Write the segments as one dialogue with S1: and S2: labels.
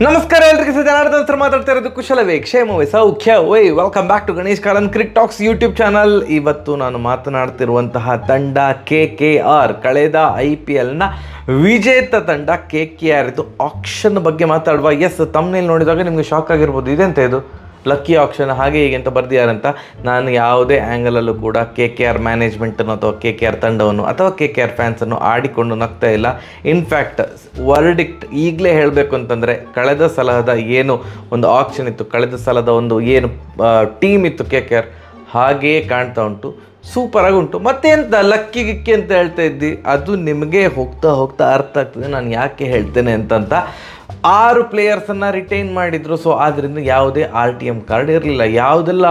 S1: ನಮಸ್ಕಾರ ಎಲ್ರಿಗೂ ಜನಾರ್ದನ್ ಹತ್ರ ಮಾತಾಡ್ತಾ ಇರೋದು ಕುಶಲವೇ ಕ್ಷೇಮವೇ ಸೌಖ್ಯವೇ. Welcome back to Ganesh Kalan cricket talks YouTube channel. ಇವತ್ತು ನಾನು ಮಾತನಾಡ್ತಿರುವಂತಹ ತಂಡ KKR, ಕಳೆದ IPLನ ವಿಜೇತ ತಂಡ KKR. ಇದು ಆಕ್ಷನ್ ಬಗ್ಗೆ ಮಾತಾಡುವ. ಎಸ್, ತಮ್ಮನೇಲಿ ನೋಡಿದಾಗ ನಿಮಗೆ ಶಾಕ್ ಆಗಿರ್ಬೋದು, ಇದೆಂತ ಇದು ಲಕ್ಕಿ ಆಕ್ಷನ್ ಹಾಗೆ ಹೀಗೆ ಅಂತ ಬರ್ದಿಯಾರಂತ. ನಾನು ಯಾವುದೇ ಆ್ಯಂಗಲಲ್ಲೂ ಕೂಡ KKR ಮ್ಯಾನೇಜ್ಮೆಂಟನ್ನು ಅಥವಾ KKR ತಂಡವನ್ನು ಅಥವಾ KKR ಫ್ಯಾನ್ಸನ್ನು ಆಡಿಕೊಂಡು ನಗ್ತಾ ಇಲ್ಲ. ಇನ್ಫ್ಯಾಕ್ಟ್ ವರ್ಡಿಕ್ಟ್ ಈಗಲೇ ಹೇಳಬೇಕು ಅಂತಂದರೆ, ಕಳೆದ ಸಲದ ಏನು ಒಂದು ಆಕ್ಷನ್ ಇತ್ತು, ಕಳೆದ ಸಲದ ಒಂದು ಏನು ಟೀಮ್ ಇತ್ತು KKR, ಹಾಗೆಯೇ ಕಾಣ್ತಾ ಉಂಟು. ಸೂಪರಾಗಿ ಉಂಟು. ಮತ್ತೆಂತ ಲಕ್ಕಿ ಗಿಕ್ಕಿ ಅಂತ ಹೇಳ್ತಾ ಇದ್ದಿ, ಅದು ನಿಮಗೆ ಹೋಗ್ತಾ ಹೋಗ್ತಾ ಅರ್ಥ ಆಗ್ತದೆ ನಾನು ಯಾಕೆ ಹೇಳ್ತೇನೆ ಅಂತಂತ. 6 ಪ್ಲೇಯರ್ಸನ್ನು ರಿಟೈನ್ ಮಾಡಿದರು. ಸೊ ಆದ್ದರಿಂದ ಯಾವುದೇ RTM ಕಾರ್ಡ್ ಇರಲಿಲ್ಲ. ಯಾವುದೆಲ್ಲ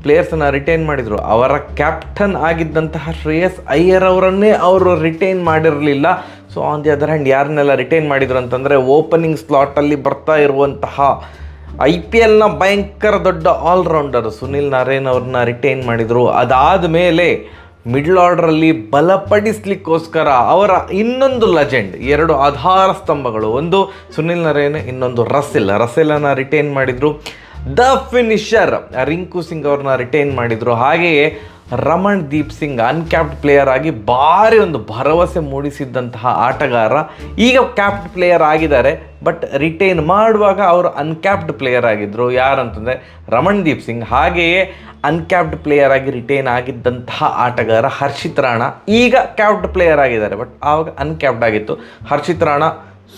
S1: ಪ್ಲೇಯರ್ಸನ್ನು ರಿಟೈನ್ ಮಾಡಿದರು, ಅವರ ಕ್ಯಾಪ್ಟನ್ ಆಗಿದ್ದಂತಹ ಶ್ರೇಯಸ್ ಅಯ್ಯರ್ ಅವರನ್ನೇ ಅವರು ರಿಟೈನ್ ಮಾಡಿರಲಿಲ್ಲ. So on the other hand ಯಾರನ್ನೆಲ್ಲ ರಿಟೈನ್ ಮಾಡಿದರು ಅಂತಂದರೆ, ಓಪನಿಂಗ್ ಸ್ಲಾಟಲ್ಲಿ ಬರ್ತಾ ಇರುವಂತಹ IPLನ ಭಯಂಕರ ದೊಡ್ಡ ಆಲ್ರೌಂಡರ್ ಸುನಿಲ್ ನರೇನ್ ಅವ್ರನ್ನ ರಿಟೈನ್ ಮಾಡಿದರು. ಅದಾದ ಮೇಲೆ ಮಿಡ್ಲ್ ಆರ್ಡ್ರಲ್ಲಿ ಬಲಪಡಿಸ್ಲಿಕ್ಕೋಸ್ಕರ ಅವರ ಇನ್ನೊಂದು ಲೆಜೆಂಡ್, 2 ಆಧಾರ ಸ್ತಂಭಗಳು, ಒಂದು ಸುನಿಲ್ ನರೇನ್, ಇನ್ನೊಂದು ರಸೆಲನ್ನು ರಿಟೈನ್ ಮಾಡಿದರು. ದ ಫಿನಿಷರ್ ರಿಂಕು ಸಿಂಗ್ ಅವ್ರನ್ನ ರಿಟೈನ್ ಮಾಡಿದರು. ಹಾಗೆಯೇ ರಮಣ್ ದೀಪ್ ಸಿಂಗ್ ಅನ್ಕ್ಯಾಪ್ಡ್ ಪ್ಲೇಯರ್ ಆಗಿ ಭಾರಿ ಒಂದು ಭರವಸೆ ಮೂಡಿಸಿದ್ದಂತಹ ಆಟಗಾರ, ಈಗ ಕ್ಯಾಪ್ಡ್ ಪ್ಲೇಯರ್ ಆಗಿದ್ದಾರೆ. ಬಟ್ ರಿಟೈನ್ ಮಾಡುವಾಗ ಅವರು ಅನ್ಕ್ಯಾಪ್ಡ್ ಪ್ಲೇಯರ್ ಆಗಿದ್ದರು. ಯಾರಂತಂದರೆ ರಮಣ್ ದೀಪ್ ಸಿಂಗ್. ಹಾಗೆಯೇ ಅನ್ಕ್ಯಾಪ್ಡ್ ಪ್ಲೇಯರ್ ಆಗಿ ರಿಟೈನ್ ಆಗಿದ್ದಂತಹ ಆಟಗಾರ ಹರ್ಷಿತ್ ರಾಣಾ, ಈಗ ಕ್ಯಾಪ್ಡ್ ಪ್ಲೇಯರ್ ಆಗಿದ್ದಾರೆ. ಬಟ್ ಆವಾಗ ಅನ್ಕ್ಯಾಪ್ಡ್ ಆಗಿತ್ತು. ಹರ್ಷಿತ್ ರಾಣಾ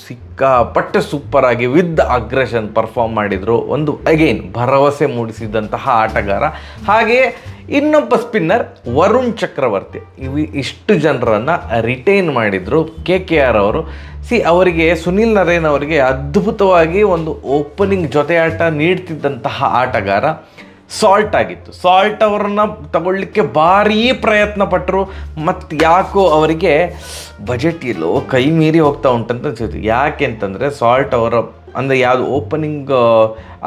S1: ಸಿಕ್ಕಾಪಟ್ಟೆ ಸೂಪರಾಗಿ ವಿತ್ ಅಗ್ರೆಷನ್ ಪರ್ಫಾರ್ಮ್ ಮಾಡಿದರು. ಒಂದು ಅಗೈನ್ ಭರವಸೆ ಮೂಡಿಸಿದಂತಹ ಆಟಗಾರ. ಹಾಗೆಯೇ ಇನ್ನೊಬ್ಬ ಸ್ಪಿನ್ನರ್ ವರುಣ್ ಚಕ್ರವರ್ತಿ. ಇಷ್ಟು ಜನರನ್ನು ರಿಟೈನ್ ಮಾಡಿದರು KKR ಅವರು. ಅವರಿಗೆ ಸುನಿಲ್ ನರೇನ್ ಅವರಿಗೆ ಅದ್ಭುತವಾಗಿ ಒಂದು ಓಪನಿಂಗ್ ಜೊತೆಯಾಟ ನೀಡ್ತಿದ್ದಂತಹ ಆಟಗಾರ ಸಾಲ್ಟ್ ಆಗಿತ್ತು. ಸಾಲ್ಟ್ ಅವರನ್ನು ತಗೊಳ್ಳಿಕ್ಕೆ ಭಾರೀ ಪ್ರಯತ್ನ ಪಟ್ಟರು. ಮತ್ತು ಯಾಕೋ ಅವರಿಗೆ ಬಜೆಟ್ ಎಲ್ಲೋ ಕೈ ಮೀರಿ ಹೋಗ್ತಾ ಉಂಟಂತ ಅನ್ಸುತ್ತೆ. ಯಾಕೆ ಅಂತಂದರೆ, ಸಾಲ್ಟ್ ಅವರ ಅಂದರೆ ಯಾವುದು ಓಪನಿಂಗ್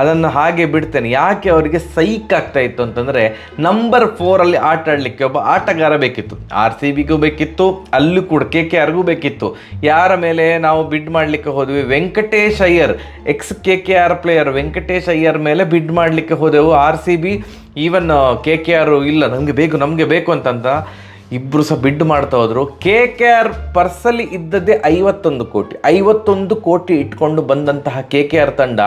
S1: ಅದನ್ನು ಹಾಗೆ ಬಿಡ್ತೇನೆ. ಯಾಕೆ ಅವರಿಗೆ ಸೈಕ್ ಆಗ್ತಾ ಇತ್ತು ಅಂತಂದರೆ, ನಂಬರ್ 4 ಆಟ ಆಡಲಿಕ್ಕೆ ಒಬ್ಬ ಆಟಗಾರ ಬೇಕಿತ್ತು. RCBಗೂ ಬೇಕಿತ್ತು, ಅಲ್ಲೂ ಕೂಡ KKRಗೂ ಬೇಕಿತ್ತು. ಯಾರ ಮೇಲೆ ನಾವು ಬಿಡ್ ಮಾಡಲಿಕ್ಕೆ ಹೋದ್ವಿ? Venkatesh Iyer, X KKR player Venkatesh Iyer ಮೇಲೆ ಬಿಡ್ ಮಾಡಲಿಕ್ಕೆ ಹೋದೆವು. RCB ಈವನ್ KKR ಇಲ್ಲ ನಮಗೆ ಬೇಕು ಅಂತಂತ ಇಬ್ಬರು ಸಹ ಬಿಡ್ ಮಾಡ್ತಾ ಹೋದರು. KKR ಪರ್ಸಲ್ಲಿ ಇದ್ದದ್ದೇ 51 ಕೋಟಿ ಇಟ್ಕೊಂಡು ಬಂದಂತಹ KKR ತಂಡ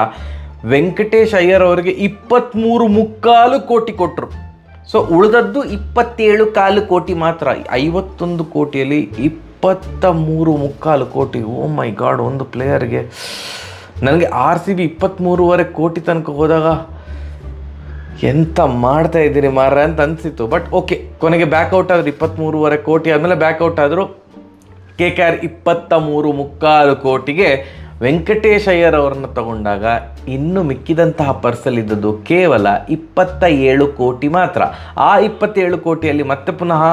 S1: ವೆಂಕಟೇಶ್ ಅಯ್ಯರ್ ಅವರಿಗೆ 23.25 ಕೋಟಿ ಕೊಟ್ಟರು. ಸೊ ಉಳಿದದ್ದು 27.25 ಕೋಟಿ ಮಾತ್ರ. 51 ಕೋಟಿಯಲ್ಲಿ 23.25 ಕೋಟಿ. ಓ ಮೈ ಗಾಡ್, ಒಂದು ಪ್ಲೇಯರ್ಗೆ. ನನಗೆ RCB 23.5 ಕೋಟಿ ತನಕ ಹೋದಾಗ ಎಂತ ಮಾಡ್ತಾ ಇದ್ದೀರಿ ಮಾರ್ರೆ ಅಂತ ಅನಿಸಿತ್ತು. ಬಟ್ ಓಕೆ, ಕೊನೆಗೆ ಬ್ಯಾಕ್ಔಟ್ ಆದರು. 23.5 ಕೋಟಿ ಆದಮೇಲೆ ಬ್ಯಾಕ್ಔಟ್ ಆದರು. KKR 23.25 ಕೋಟಿಗೆ ವೆಂಕಟೇಶ್ ಅಯ್ಯರ್ ಅವರನ್ನು ತಗೊಂಡಾಗ ಇನ್ನು ಮಿಕ್ಕಿದಂತಹ ಪರ್ಸಲ್ಲಿದ್ದದ್ದು ಕೇವಲ 27 ಕೋಟಿ ಮಾತ್ರ. ಆ 27 ಕೋಟಿಯಲ್ಲಿ ಮತ್ತೆ ಪುನಃ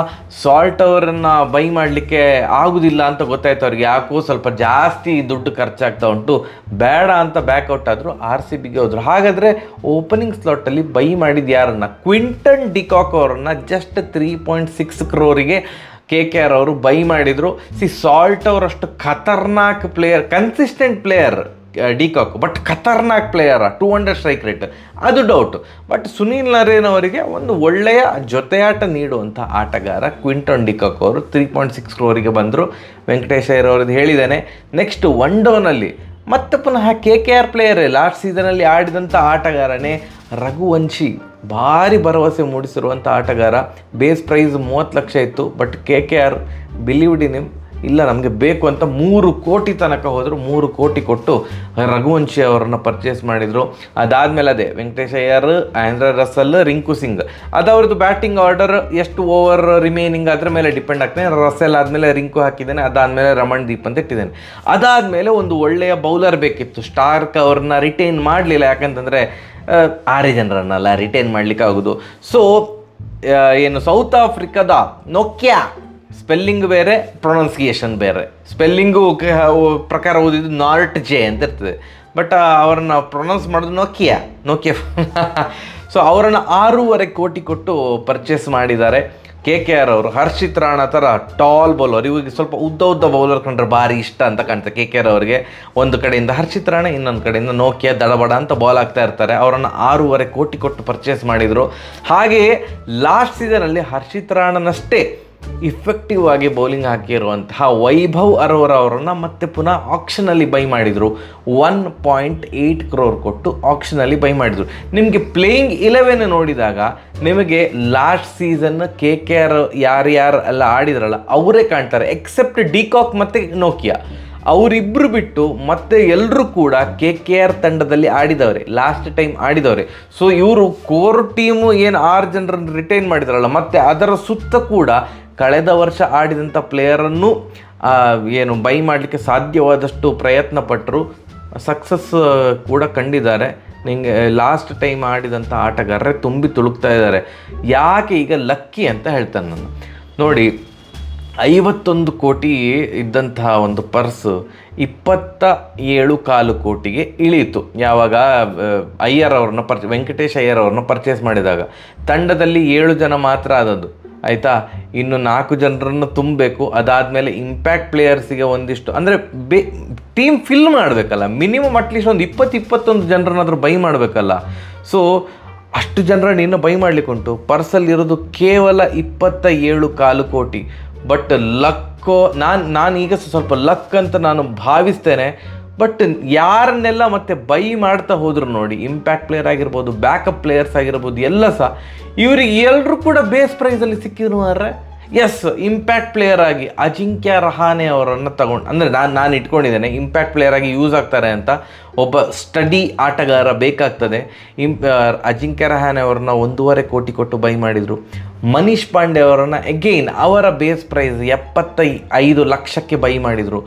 S1: ಸಾಲ್ಟ್ ಅವರನ್ನು ಬೈ ಮಾಡಲಿಕ್ಕೆ ಆಗುವುದಿಲ್ಲ ಅಂತ ಗೊತ್ತಾಯ್ತು ಅವ್ರಿಗೆ. ಯಾಕೋ ಸ್ವಲ್ಪ ಜಾಸ್ತಿ ದುಡ್ಡು ಖರ್ಚಾಗ್ತಾ ಉಂಟು, ಬೇಡ ಅಂತ ಬ್ಯಾಕ್ಔಟ್ ಆದರು. RCBಗೆ ಹೋದರು. ಹಾಗಾದರೆ ಓಪನಿಂಗ್ ಸ್ಲಾಟಲ್ಲಿ ಬೈ ಮಾಡಿದ್ದು ಯಾರನ್ನು? ಕ್ವಿಂಟನ್ ಡಿಕಾಕ್ ಅವರನ್ನು ಜಸ್ಟ್ 3.6 ಕ್ರೋರಿಗೆ KKR ಅವರು ಬೈ ಮಾಡಿದರು. ಸಾಲ್ಟ್ ಅವರಷ್ಟು ಖತರ್ನಾಕ್ player, consistent player de Kock, but ಖತರ್ನಾಕ್ ಪ್ಲೇಯರ್, 200 ಸ್ಟ್ರೈಕ್ ರೇಟ್, ಅದು ಡೌಟ್. ಬಟ್ ಸುನಿಲ್ ನರೇನ್ ಅವರಿಗೆ ಒಂದು ಒಳ್ಳೆಯ ಜೊತೆಯಾಟ ನೀಡುವಂಥ ಆಟಗಾರ ಕ್ವಿಂಟನ್ ಡಿಕಾಕ್ ಅವರು 3.6 ಕ್ರೋರಿಗೆ ಬಂದರು. ವೆಂಕಟೇಶ್ ಅಯ್ಯರ್ ಅವ್ರದ್ದು ಹೇಳಿದ್ದೇನೆ. ನೆಕ್ಸ್ಟ್ ಒನ್ ಡೌನಲ್ಲಿ ಮತ್ತೆ ಪುನಃ KKR ಪ್ಲೇಯರೇ, ಲಾಸ್ಟ್ ಸೀಸನಲ್ಲಿ ಆಡಿದಂಥ ಆಟಗಾರನೇ ರಘುವಂಶಿ. ಭಾರಿ ಭರವಸೆ ಮೂಡಿಸಿರುವಂಥ ಆಟಗಾರ. ಬೇಸ್ ಪ್ರೈಸ್ 30 ಲಕ್ಷ ಇತ್ತು. But KKR believed in him, ಇಲ್ಲ ನಮಗೆ ಬೇಕು ಅಂತ 3 ಕೋಟಿ ತನಕ ಹೋದರು. 3 ಕೋಟಿ ಕೊಟ್ಟು ರಘುವಂಶಿ ಅವರನ್ನು ಪರ್ಚೇಸ್ ಮಾಡಿದರು. ಅದಾದಮೇಲೆ ಅದೇ ವೆಂಕಟೇಶ್ ಅಯ್ಯರ್, ಆಂಡ್ರೆ ರಸಲ್, ರಿಂಕು ಸಿಂಗ್, ಅದು ಅವ್ರದ್ದು ಬ್ಯಾಟಿಂಗ್ ಆರ್ಡರ್ ಎಷ್ಟು ಓವರ್ ರಿಮೈನಿಂಗ್ ಅದರ ಮೇಲೆ ಡಿಪೆಂಡ್ ಆಗ್ತಾನೆ. ರಸೆಲ್ ಆದಮೇಲೆ ರಿಂಕು ಹಾಕಿದ್ದೇನೆ, ಅದಾದಮೇಲೆ ರಮಣ್ ದೀಪ್ ಅಂತ ಇಟ್ಟಿದ್ದೇನೆ. ಅದಾದಮೇಲೆ ಒಂದು ಒಳ್ಳೆಯ ಬೌಲರ್ ಬೇಕಿತ್ತು. ಸ್ಟಾರ್ಕ್ ಅವ್ರನ್ನ ರಿಟೈನ್ ಮಾಡಲಿಲ್ಲ. ಯಾಕಂತಂದರೆ 6 ಜನರನ್ನೆಲ್ಲ ರಿಟೈನ್ ಮಾಡಲಿಕ್ಕೆ ಆಗೋದು. ಸೊ ಏನು ಸೌತ್ ಆಫ್ರಿಕಾದ ನೋಕ್ಯಾ, ಸ್ಪೆಲ್ಲಿಂಗ್ ಬೇರೆ, ಪ್ರೊನೌನ್ಸಿಯೇಷನ್ ಬೇರೆ. ಸ್ಪೆಲ್ಲಿಂಗು ಪ್ರಕಾರ ಓದಿದ್ದು ನಾರ್ಟ್ ಜೆ ಅಂತ ಇರ್ತದೆ, ಬಟ್ ಅವರನ್ನು ಪ್ರೊನೌನ್ಸ್ ಮಾಡೋದು ನೋಕಿಯಾ. ಸೊ ಅವರನ್ನು 6.25 ಕೋಟಿ ಕೊಟ್ಟು ಪರ್ಚೇಸ್ ಮಾಡಿದ್ದಾರೆ. KKR ಅವರು ಹರ್ಷಿತ್ ರಾಣಾ ಥರ ಟಾಲ್ ಬೌಲರ್, ಇವಾಗ ಸ್ವಲ್ಪ ಉದ್ದ ಬೌಲರ್ ಕಂಡ್ರೆ ಭಾರಿ ಇಷ್ಟ ಅಂತ ಕಾಣ್ತಾರೆ KKR ಅವರಿಗೆ. ಒಂದು ಕಡೆಯಿಂದ ಹರ್ಷಿತ್ ರಾಣಾ, ಇನ್ನೊಂದು ಕಡೆಯಿಂದ ನೋಕಿಯಾ ದಡಬಡ ಅಂತ ಬಾಲ್ ಆಗ್ತಾ ಇರ್ತಾರೆ. ಅವರನ್ನು 6.5 ಕೋಟಿ ಕೊಟ್ಟು ಪರ್ಚೇಸ್ ಮಾಡಿದರು. ಹಾಗೆಯೇ ಲಾಸ್ಟ್ ಸೀಸನಲ್ಲಿ ಹರ್ಷಿತ್ ರಾಣನಷ್ಟೇ ಇಫೆಕ್ಟಿವ್ ಆಗಿ ಬೌಲಿಂಗ್ ಹಾಕಿರುವಂತಹ ವೈಭವ್ ಅರೋರಾ ಅವರನ್ನು ಮತ್ತೆ ಪುನಃ ಆಕ್ಷನಲ್ಲಿ ಬೈ ಮಾಡಿದರು. 1.8 crore ಕೊಟ್ಟು ಆಕ್ಷನಲ್ಲಿ ಬೈ ಮಾಡಿದರು. ನಿಮಗೆ ಪ್ಲೇಯಿಂಗ್ 11 ನೋಡಿದಾಗ ನಿಮಗೆ ಲಾಸ್ಟ್ ಸೀಸನ್ KKR ಯಾರ್ಯಾರು ಎಲ್ಲ ಆಡಿದ್ರಲ್ಲ ಅವರೇ ಕಾಣ್ತಾರೆ, ಎಕ್ಸೆಪ್ಟ್ ಡಿಕಾಕ್ ಮತ್ತು ನೋಕಿಯಾ. ಅವರಿಬ್ಬರು ಬಿಟ್ಟು ಮತ್ತೆ ಎಲ್ಲರೂ ಕೂಡ KKR ತಂಡದಲ್ಲಿ ಆಡಿದವರೇ, ಲಾಸ್ಟ್ ಟೈಮ್ ಆಡಿದವರೇ. ಸೊ ಇವರು ಕೋರ್ ಟೀಮು ಏನು 6 ಜನರನ್ನು ರಿಟೈನ್ ಮಾಡಿದ್ರಲ್ಲ, ಮತ್ತು ಅದರ ಸುತ್ತ ಕೂಡ ಕಳೆದ ವರ್ಷ ಆಡಿದಂಥ ಪ್ಲೇಯರನ್ನು ಏನು ಬೈ ಮಾಡಲಿಕ್ಕೆ ಸಾಧ್ಯವಾದಷ್ಟು ಪ್ರಯತ್ನ ಪಟ್ಟರು, ಸಕ್ಸಸ್ ಕೂಡ ಕಂಡಿದ್ದಾರೆ. ನಿಮಗೆ ಲಾಸ್ಟ್ ಟೈಮ್ ಆಡಿದಂಥ ಆಟಗಾರರೇ ತುಂಬಿ ತುಳುಕ್ತಾ ಇದ್ದಾರೆ. ಯಾಕೆ ಈಗ ಲಕ್ಕಿ ಅಂತ ಹೇಳ್ತಾನೆ ನಾನು. ನೋಡಿ, 51 ಕೋಟಿ ಇದ್ದಂತಹ ಒಂದು ಪರ್ಸು 27.25 ಕೋಟಿಗೆ ಇಳೀತು. ಯಾವಾಗ ಅಯ್ಯರ್ ಅವ್ರನ್ನ ವೆಂಕಟೇಶ್ ಅಯ್ಯರ್ ಅವ್ರನ್ನ ಪರ್ಚೇಸ್ ಮಾಡಿದಾಗ. ತಂಡದಲ್ಲಿ 7 ಜನ ಮಾತ್ರ ಆದದ್ದು, ಆಯಿತಾ. ಇನ್ನು 4 ಜನರನ್ನು ತುಂಬಬೇಕು. ಅದಾದಮೇಲೆ ಇಂಪ್ಯಾಕ್ಟ್ ಪ್ಲೇಯರ್ಸಿಗೆ ಒಂದಿಷ್ಟು ಅಂದರೆ ಟೀಮ್ ಫಿಲ್ ಮಾಡಬೇಕಲ್ಲ, ಮಿನಿಮಮ್ ಅಟ್ಲೀಸ್ಟ್ ಒಂದು 20-21 ಜನರನ್ನಾದರೂ ಬೈ ಮಾಡಬೇಕಲ್ಲ. ಸೊ ಅಷ್ಟು ಜನರನ್ನು ಇನ್ನೂ ಬೈ ಮಾಡಲಿಕ್ಕುಂಟು. ಪರ್ಸಲ್ಲಿರೋದು ಕೇವಲ 27.25 ಕೋಟಿ. ಬಟ್ ಲಕ್ಕೋ ನಾನು ಈಗ ಸ್ವಲ್ಪ ಲಕ್ ಅಂತ ನಾನು ಭಾವಿಸ್ತೇನೆ. ಬಟ್ ಯಾರನ್ನೆಲ್ಲ ಮತ್ತೆ ಬೈ ಮಾಡ್ತಾ ಹೋದ್ರು ನೋಡಿ, ಇಂಪ್ಯಾಕ್ಟ್ ಪ್ಲೇಯರ್ ಆಗಿರ್ಬೋದು, ಬ್ಯಾಕಪ್ ಪ್ಲೇಯರ್ಸ್ ಆಗಿರ್ಬೋದು, ಎಲ್ಲ ಸಹ ಇವರಿಗೆ ಎಲ್ಲರೂ ಕೂಡ ಬೇಸ್ ಪ್ರೈಸಲ್ಲಿ ಸಿಕ್ಕಿದ್ರು ಮಾರ್ರೆ. ಎಸ್, ಇಂಪ್ಯಾಕ್ಟ್ ಪ್ಲೇಯರ್ ಆಗಿ ಅಜಿಂಕ್ಯ ರಹಾನೆ ಅವರನ್ನು ತಗೊಂಡು, ಅಂದರೆ ನಾನು ಇಟ್ಕೊಂಡಿದ್ದೇನೆ ಇಂಪ್ಯಾಕ್ಟ್ ಪ್ಲೇಯರ್ ಆಗಿ ಯೂಸ್ ಆಗ್ತಾರೆ ಅಂತ. ಒಬ್ಬ ಸ್ಟಡಿ ಆಟಗಾರ ಬೇಕಾಗ್ತದೆ. ಅಜಿಂಕ್ಯ ರಹಾನೆ ಅವರನ್ನ 1.5 ಕೋಟಿ ಕೊಟ್ಟು ಬೈ ಮಾಡಿದರು. ಮನೀಶ್ ಪಾಂಡೆ ಅವರನ್ನು ಅಗೈನ್ ಅವರ ಬೇಸ್ ಪ್ರೈಸ್ 75 ಲಕ್ಷಕ್ಕೆ ಬೈ ಮಾಡಿದರು.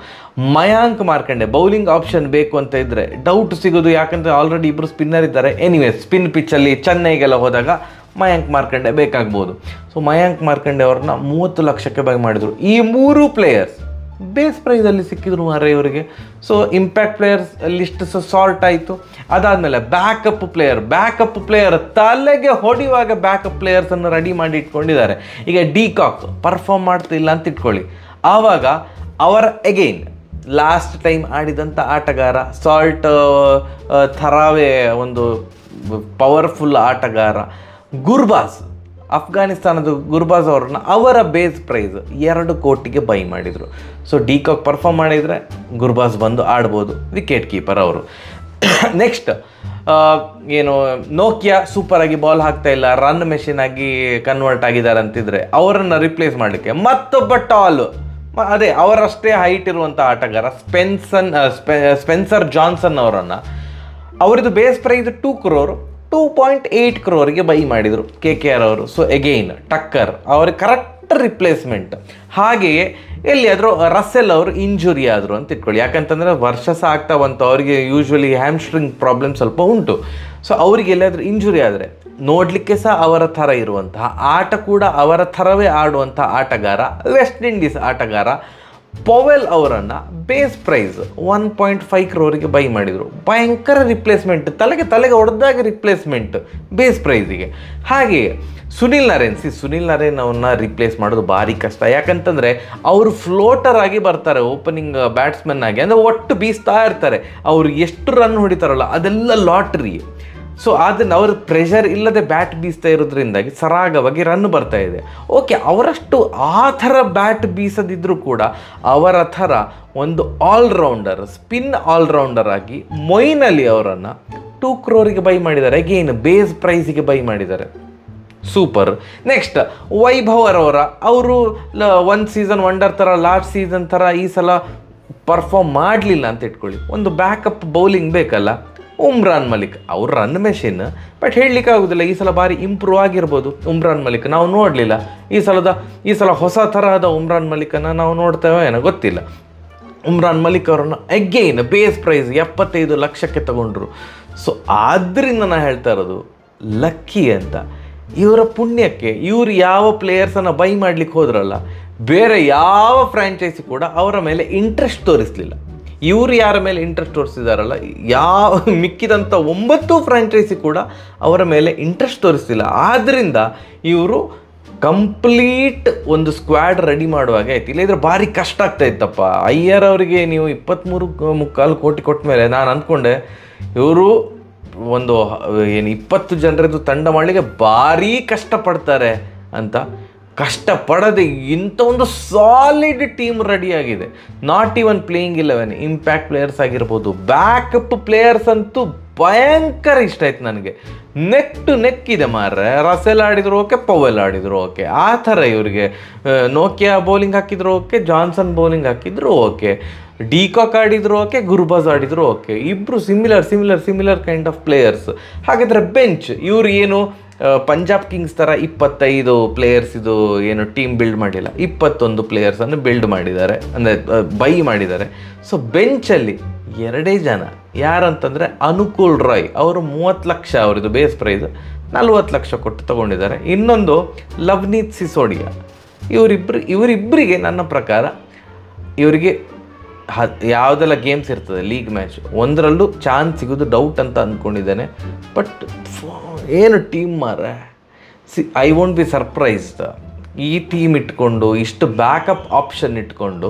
S1: ಮಯಾಂಕ್ ಮಾರ್ಕಂಡೆ ಬೌಲಿಂಗ್ ಆಪ್ಷನ್ ಬೇಕು ಅಂತ ಇದ್ದರೆ ಡೌಟ್ ಸಿಗೋದು, ಯಾಕಂದರೆ ಆಲ್ರೆಡಿ ಇಬ್ಬರು ಸ್ಪಿನ್ನರ್ ಇದ್ದಾರೆ. ಎನಿವೇ ಸ್ಪಿನ್ ಪಿಚ್ಚಲ್ಲಿ ಚೆನ್ನೈಗೆಲ್ಲ ಹೋದಾಗ ಮಯಾಂಕ್ ಮಾರ್ಕಂಡೆ ಬೇಕಾಗ್ಬೋದು. ಸೊ ಮಯಾಂಕ್ ಮಾರ್ಕಂಡೆ ಅವ್ರನ್ನ 30 ಲಕ್ಷಕ್ಕೆ ಬೈ ಮಾಡಿದರು. ಈ 3 ಪ್ಲೇಯರ್ಸ್ ಬೇಸ್ ಪ್ರೈಸಲ್ಲಿ ಸಿಕ್ಕಿದ್ರು ಮಾರೆ ಇವರಿಗೆ. So impact players list sort ಆಯಿತು. ಅದಾದಮೇಲೆ ಬ್ಯಾಕಪ್ ಪ್ಲೇಯರ್ ತಲೆಗೆ ಹೊಡೆಯುವಾಗ ಬ್ಯಾಕಪ್ ಪ್ಲೇಯರ್ಸನ್ನು ರೆಡಿ ಮಾಡಿ ಇಟ್ಕೊಂಡಿದ್ದಾರೆ. ಈಗ ಡಿಕಾಕ್ ಪರ್ಫಾರ್ಮ್ ಮಾಡ್ತಿಲ್ಲ ಅಂತ ಇಟ್ಕೊಳ್ಳಿ, ಆವಾಗ ಅವರ ಅಗೈನ್ ಲಾಸ್ಟ್ ಟೈಮ್ ಆಡಿದಂಥ ಆಟಗಾರ ಸಾಲ್ಟ್ ಥರಾವೇ ಒಂದು ಪವರ್ಫುಲ್ ಆಟಗಾರ ಗುರ್ಬಾಸ್, ಅಫ್ಘಾನಿಸ್ತಾನದ ಗುರ್ಬಾಸ್ ಅವ್ರನ್ನ ಅವರ ಬೇಸ್ ಪ್ರೈಸ್ 2 ಕೋಟಿಗೆ ಬೈ ಮಾಡಿದರು. ಸೊ ಡಿಕಾಕ್ ಪರ್ಫಾರ್ಮ್ ಮಾಡಿದರೆ ಗುರ್ಬಾಸ್ ಬಂದು ಆಡ್ಬೋದು, ವಿಕೆಟ್ ಕೀಪರ್ ಅವರು. ನೆಕ್ಸ್ಟ್ ಏನು ನೋಕಿಯಾ ಸೂಪರಾಗಿ ಬಾಲ್ ಹಾಕ್ತಾ ಇಲ್ಲ, ರನ್ ಮೆಷಿನ್ ಆಗಿ ಕನ್ವರ್ಟ್ ಆಗಿದ್ದಾರೆ ಅಂತಿದ್ರೆ ಅವರನ್ನು ರಿಪ್ಲೇಸ್ ಮಾಡಲಿಕ್ಕೆ ಮತ್ತೊಬ್ಬ ಟಾಲ್, ಅದೇ ಅವರಷ್ಟೇ ಹೈಟ್ ಇರುವಂಥ ಆಟಗಾರ ಸ್ಪೆನ್ಸರ್ ಜಾನ್ಸನ್ ಅವರನ್ನು, ಅವರದ್ದು base price 2 crore 2.8 crore buy ಮಾಡಿದರು KKR ಅವರು. ಸೊ ಎಗೈನ್ ಟಕ್ಕರ್ ಅವ್ರಿಗೆ ಕರೆಕ್ಟ್ ರಿಪ್ಲೇಸ್ಮೆಂಟ್. ಹಾಗೆಯೇ ಎಲ್ಲಿಯಾದರೂ ರಸೆಲ್ ಅವರು ಇಂಜುರಿ ಆದರು ಅಂತ ಇಟ್ಕೊಳ್ಳಿ, ಯಾಕಂತಂದರೆ ವರ್ಷ ಸಹ ಆಗ್ತಾ ಬಂತು, ಅವರಿಗೆ ಯೂಶ್ವಲಿ ಹ್ಯಾಮ್ಸ್ಟ್ರಿಂಗ್ ಪ್ರಾಬ್ಲಮ್ ಸ್ವಲ್ಪ ಉಂಟು. ಸೊ ಅವರಿಗೆ ಎಲ್ಲಾದರೂ ಇಂಜುರಿ ಆದರೆ ನೋಡಲಿಕ್ಕೆ ಸಹ ಅವರ ಥರ ಇರುವಂತಹ, ಆಟ ಕೂಡ ಅವರ ಥರವೇ ಆಡುವಂಥ ಆಟಗಾರ, ವೆಸ್ಟ್ ಇಂಡೀಸ್ ಆಟಗಾರ ಪೊವೆಲ್ ಅವರನ್ನು ಬೇಸ್ ಪ್ರೈಸ್ 1.5 crore ಬೈ ಮಾಡಿದರು. ಭಯಂಕರ ರಿಪ್ಲೇಸ್ಮೆಂಟ್, ತಲೆಗೆ ಹೊಡೆದಾಗ ರಿಪ್ಲೇಸ್ಮೆಂಟ್ ಬೇಸ್ ಪ್ರೈಸಿಗೆ. ಹಾಗೆಯೇ ಸುನಿಲ್ ನರೇನ್ ಅವನ್ನ ರಿಪ್ಲೇಸ್ ಮಾಡೋದು ಭಾರಿ ಕಷ್ಟ, ಯಾಕಂತಂದರೆ ಅವರು ಫ್ಲೋಟರ್ ಆಗಿ ಬರ್ತಾರೆ ಓಪನಿಂಗ್ ಬ್ಯಾಟ್ಸ್ಮನ್ ಆಗಿ, ಅಂದರೆ ಒಟ್ಟು ಬೀಸ್ತಾ ಇರ್ತಾರೆ. ಅವರು ಎಷ್ಟು ರನ್ ಹೊಡಿತಾರಲ್ಲ ಅದೆಲ್ಲ ಲಾಟ್ರಿ. ಸೊ ಅದನ್ನು ಅವ್ರ ಪ್ರೆಷರ್ ಇಲ್ಲದೆ ಬ್ಯಾಟ್ ಬೀಸ್ತಾ ಇರೋದ್ರಿಂದಾಗಿ ಸರಾಗವಾಗಿ ರನ್ ಬರ್ತಾ ಇದೆ. ಓಕೆ, ಅವರಷ್ಟು ಆ ಥರ ಬ್ಯಾಟ್ ಬೀಸದಿದ್ದರೂ ಕೂಡ ಅವರ ಥರ ಒಂದು ಆಲ್ರೌಂಡರ್, ಸ್ಪಿನ್ ಆಲ್ರೌಂಡರ್ ಆಗಿ ಮೊಯಿನ್ ಅಲಿ ಅವರನ್ನು 2 crore ಬೈ ಮಾಡಿದ್ದಾರೆ. ಅಗೇನ್ ಬೇಸ್ ಪ್ರೈಸಿಗೆ ಬೈ ಮಾಡಿದ್ದಾರೆ. ಸೂಪರ್. ನೆಕ್ಸ್ಟ್ ವೈಭವ್ ಅರೋರಾ ಅವರು 1 ಸೀಸನ್ ವಂಡರ್ ಥರ, ಲಾಸ್ಟ್ ಸೀಸನ್ ಥರ ಈ ಸಲ ಪರ್ಫಾರ್ಮ್ ಮಾಡಲಿಲ್ಲ ಅಂತ ಇಟ್ಕೊಳ್ಳಿ. ಒಂದು ಬ್ಯಾಕಪ್ ಬೌಲಿಂಗ್ ಬೇಕಲ್ಲ. ಉಮ್ರಾನ್ ಮಲಿಕ್ ಅವ್ರ ರನ್ ಮೆಷಿನ್, ಬಟ್ ಹೇಳಲಿಕ್ಕೆ ಆಗೋದಿಲ್ಲ. ಈ ಸಲ ಭಾರಿ ಇಂಪ್ರೂವ್ ಆಗಿರ್ಬೋದು ಉಮ್ರಾನ್ ಮಲಿಕ್, ನಾವು ನೋಡಲಿಲ್ಲ. ಈ ಸಲ ಹೊಸ ತರಹದ ಉಮ್ರಾನ್ ಮಲಿಕನ್ನು ನಾವು ನೋಡ್ತೇವೆ ಏನೋ ಗೊತ್ತಿಲ್ಲ. ಉಮ್ರಾನ್ ಮಲಿಕ್ ಅವರನ್ನು ಅಗೈನ್ ಬೇಸ್ ಪ್ರೈಸ್ 75 ಲಕ್ಷಕ್ಕೆ ತಗೊಂಡ್ರು. ಸೊ ಆದ್ದರಿಂದ ನಾನು ಹೇಳ್ತಾ ಇರೋದು ಲಕ್ಕಿ ಅಂತ. ಇವರ ಪುಣ್ಯಕ್ಕೆ ಇವರು ಯಾವ ಪ್ಲೇಯರ್ಸನ್ನು ಬೈ ಮಾಡಲಿಕ್ಕೆ ಹೋದ್ರಲ್ಲ, ಬೇರೆ ಯಾವ ಫ್ರ್ಯಾಂಚೈಸಿ ಕೂಡ ಅವರ ಮೇಲೆ ಇಂಟ್ರೆಸ್ಟ್ ತೋರಿಸಲಿಲ್ಲ. ಇವರು ಯಾರ ಮೇಲೆ ಇಂಟ್ರೆಸ್ಟ್ ತೋರಿಸಿದಾರಲ್ಲ, ಮಿಕ್ಕಿದಂಥ 9 ಫ್ರ್ಯಾಂಚೈಸಿ ಕೂಡ ಅವರ ಮೇಲೆ ಇಂಟ್ರೆಸ್ಟ್ ತೋರಿಸ್ತಿಲ್ಲ. ಆದ್ದರಿಂದ ಇವರು ಕಂಪ್ಲೀಟ್ ಒಂದು ಸ್ಕ್ವಾಡ್ ರೆಡಿ ಮಾಡುವಾಗ ಆಯ್ತು, ಇಲ್ಲದ್ರೆ ಭಾರಿ ಕಷ್ಟ ಆಗ್ತಾ ಇತ್ತಪ್ಪ. ಅಯ್ಯರ್ ಅವರಿಗೆ ನೀವು 23.25 ಕೋಟಿ ಕೊಟ್ಟ ಮೇಲೆ ನಾನು ಅಂದ್ಕೊಂಡೆ ಇವರು ಒಂದು 20 ಜನರದ್ದು ತಂಡ ಮಾಡಲಿಕ್ಕೆ ಭಾರಿ ಕಷ್ಟಪಡ್ತಾರೆ ಅಂತ. ಕಷ್ಟಪಡದೆ ಇಂಥ ಒಂದು ಸಾಲಿಡ್ ಟೀಮ್ ರೆಡಿಯಾಗಿದೆ. Not even playing 11 impact players ಆಗಿರ್ಬೋದು, ಬ್ಯಾಕಪ್ ಪ್ಲೇಯರ್ಸ್ ಅಂತೂ ಭಯಂಕರ ಇಷ್ಟ ಆಯ್ತು ನನಗೆ. ನೆಕ್ ಟು ನೆಕ್ ಇದೆ ಮಾರ್ರೆ. ರಸೆಲ್ ಆಡಿದ್ರು ಓಕೆ, ಪವೆಲ್ ಆಡಿದ್ರು ಓಕೆ, ಆ ಥರ ಇವರಿಗೆ ನೋಕಿಯಾ ಬೌಲಿಂಗ್ ಹಾಕಿದ್ರು ಓಕೆ, ಜಾನ್ಸನ್ ಬೌಲಿಂಗ್ ಹಾಕಿದ್ರು ಓಕೆ, ಡಿಕಾಕ್ ಆಡಿದ್ರು ಓಕೆ, ಗುರ್ಬಾಜ್ ಆಡಿದ್ರು ಓಕೆ. ಇಬ್ಬರು ಸಿಮಿಲರ್ ಕೈಂಡ್ ಆಫ್ ಪ್ಲೇಯರ್ಸ್. ಹಾಗಾದರೆ ಬೆಂಚ್ ಇವರು ಏನು ಪಂಜಾಬ್ ಕಿಂಗ್ಸ್ ಥರ 25 ಪ್ಲೇಯರ್ಸ್ ಇದು ಏನು ಟೀಮ್ ಬಿಲ್ಡ್ ಮಾಡಿಲ್ಲ, 21 ಪ್ಲೇಯರ್ಸನ್ನು ಬಿಲ್ಡ್ ಮಾಡಿದ್ದಾರೆ, ಅಂದರೆ ಬೈ ಮಾಡಿದ್ದಾರೆ. ಸೊ ಬೆಂಚಲ್ಲಿ 2 ಜನ ಯಾರಂತಂದರೆ ಅನುಕೂಲ್ ರಾಯ್, ಅವರು 30 ಲಕ್ಷ ಅವರದು ಬೇಸ್ ಪ್ರೈಸ್, 40 ಲಕ್ಷ ಕೊಟ್ಟು ತೊಗೊಂಡಿದ್ದಾರೆ. ಇನ್ನೊಂದು ಲವ್ನೀತ್ ಸಿಸೋಡಿಯಾ. ಇವರಿಬ್ಬರಿಗೆ ನನ್ನ ಪ್ರಕಾರ ಇವರಿಗೆ ಯಾವುದೆಲ್ಲ ಗೇಮ್ಸ್ ಇರ್ತದೆ ಲೀಗ್ ಮ್ಯಾಚ್, ಒಂದರಲ್ಲೂ ಚಾನ್ಸ್ ಸಿಗೋದು ಡೌಟ್ ಅಂತ ಅಂದ್ಕೊಂಡಿದ್ದೇನೆ. ಬಟ್ ಏನು ಟೀಮ್ ಮಾರ, ಐ ವೋಂಟ್ ಬಿ ಸರ್ಪ್ರೈಸ್ಡ್. ಈ ಟೀಮ್ ಇಟ್ಕೊಂಡು ಇಷ್ಟು ಬ್ಯಾಕಪ್ ಆಪ್ಷನ್ ಇಟ್ಕೊಂಡು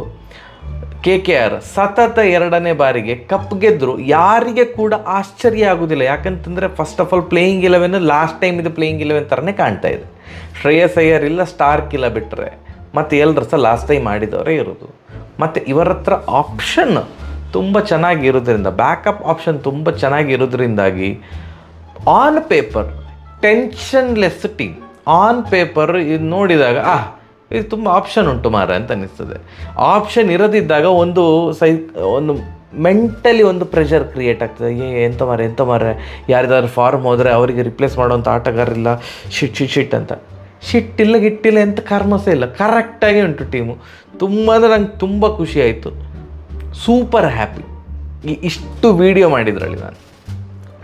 S1: KKR ಸತತ 2ನೇ ಬಾರಿಗೆ ಕಪ್ ಗೆದ್ದರು. ಯಾರಿಗೆ ಕೂಡ ಆಶ್ಚರ್ಯ ಆಗೋದಿಲ್ಲ. ಯಾಕಂತಂದರೆ first of all playing 11 last time ಇದು ಪ್ಲೇಯಿಂಗ್ 11 ಥರನೇ ಕಾಣ್ತಾ ಇದೆ. ಶ್ರೇಯಸ್ ಅಯ್ಯರ್ ಇಲ್ಲ, ಸ್ಟಾರ್ಕ್ ಇಲ್ಲ ಬಿಟ್ಟರೆ ಮತ್ತು ಎಲ್ಲರೂ ಸಹ ಲಾಸ್ಟ್ ಟೈಮ್ ಆಡಿದವರೇ ಇರೋದು. ಮತ್ತು ಇವರ ಹತ್ರ ಆಪ್ಷನ್ ತುಂಬ ಚೆನ್ನಾಗಿರೋದ್ರಿಂದ, ಬ್ಯಾಕಪ್ ಆಪ್ಷನ್ ತುಂಬ ಚೆನ್ನಾಗಿರೋದ್ರಿಂದಾಗಿ on paper tensionless team. On paper ಇದು ನೋಡಿದಾಗ ಇದು ತುಂಬ ಆಪ್ಷನ್ ಉಂಟು ಮಾರ ಅಂತ ಅನ್ನಿಸ್ತದೆ. ಆಪ್ಷನ್ ಇರೋದಿದ್ದಾಗ ಒಂದು ಮೆಂಟಲಿ ಒಂದು ಪ್ರೆಷರ್ ಕ್ರಿಯೇಟ್ ಆಗ್ತದೆ. ಎಂತ ಮಾರೆ ಯಾರಿದಾದ್ರು ಫಾರ್ಮ್ ಹೋದರೆ ಅವರಿಗೆ ರಿಪ್ಲೇಸ್ ಮಾಡೋವಂಥ ಆಟಗಾರಿಲ್ಲ, ಶಿಟ್ ಅಂತ. ಶಿಟ್ಟಿಲ್ಲ ಗಿಟ್ಟಿಲ್ಲ ಎಂತ ಕರ್ಮಸೇ ಇಲ್ಲ, ಕರೆಕ್ಟಾಗಿ ಉಂಟು ಟೀಮು. ತುಂಬ ಅಂದರೆ ನಂಗೆ ತುಂಬ ಖುಷಿ ಆಯಿತು, ಸೂಪರ್ ಹ್ಯಾಪಿ. ಇಷ್ಟು ವೀಡಿಯೋ ಮಾಡಿದ್ರಲ್ಲಿ ನಾನು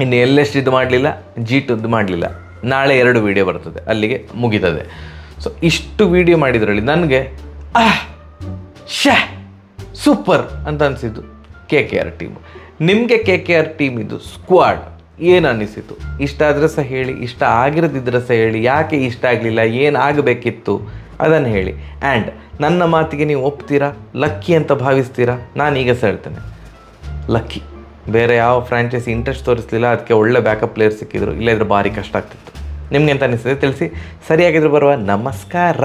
S1: ಇನ್ನು ಎಲ್ಲೆಷ್ಟು ಇದು ಮಾಡಲಿಲ್ಲ, G2 ಮಾಡಲಿಲ್ಲ. ನಾಳೆ 2 ವೀಡಿಯೋ ಬರ್ತದೆ, ಅಲ್ಲಿಗೆ ಮುಗಿತದೆ. ಸೊ ಇಷ್ಟು ವೀಡಿಯೋ ಮಾಡಿದ್ರಲ್ಲಿ ನನಗೆ ಸೂಪರ್ ಅಂತ ಅನಿಸಿದ್ದು KKR ಟೀಮು. ನಿಮಗೆ KKR ಟೀಮ್ ಇದು ಸ್ಕ್ವಾಡ್ ಏನು ಅನ್ನಿಸಿತು? ಇಷ್ಟ ಆದರೆ ಸಹ ಹೇಳಿ, ಇಷ್ಟ ಆಗಿರದಿದ್ದರೆ ಸಹ ಹೇಳಿ, ಯಾಕೆ ಇಷ್ಟ ಆಗಲಿಲ್ಲ, ಏನಾಗಬೇಕಿತ್ತು ಅದನ್ನು ಹೇಳಿ. ಆ್ಯಂಡ್ ನನ್ನ ಮಾತಿಗೆ ನೀವು ಒಪ್ತೀರಾ, ಲಕ್ಕಿ ಅಂತ ಭಾವಿಸ್ತೀರಾ? ನಾನೀಗ ಸಹ ಹೇಳ್ತೇನೆ, ಲಕ್ಕಿ. ಬೇರೆ ಯಾವ ಫ್ರಾಂಚೈಸಿ ಇಂಟ್ರೆಸ್ಟ್ ತೋರಿಸಲಿಲ್ಲ, ಅದಕ್ಕೆ ಒಳ್ಳೆ ಬ್ಯಾಕಪ್ ಪ್ಲೇಯರ್ ಸಿಕ್ಕಿದ್ರು. ಇಲ್ಲದ್ರೆ ಭಾರಿ ಕಷ್ಟ ಆಗ್ತಿತ್ತು. ನಿಮ್ಗೆ ಅಂತ ಅನಿಸ್ತದೆ ತಿಳಿಸಿ. ಸರಿಯಾಗಿದ್ರು ಬರುವ ನಮಸ್ಕಾರ.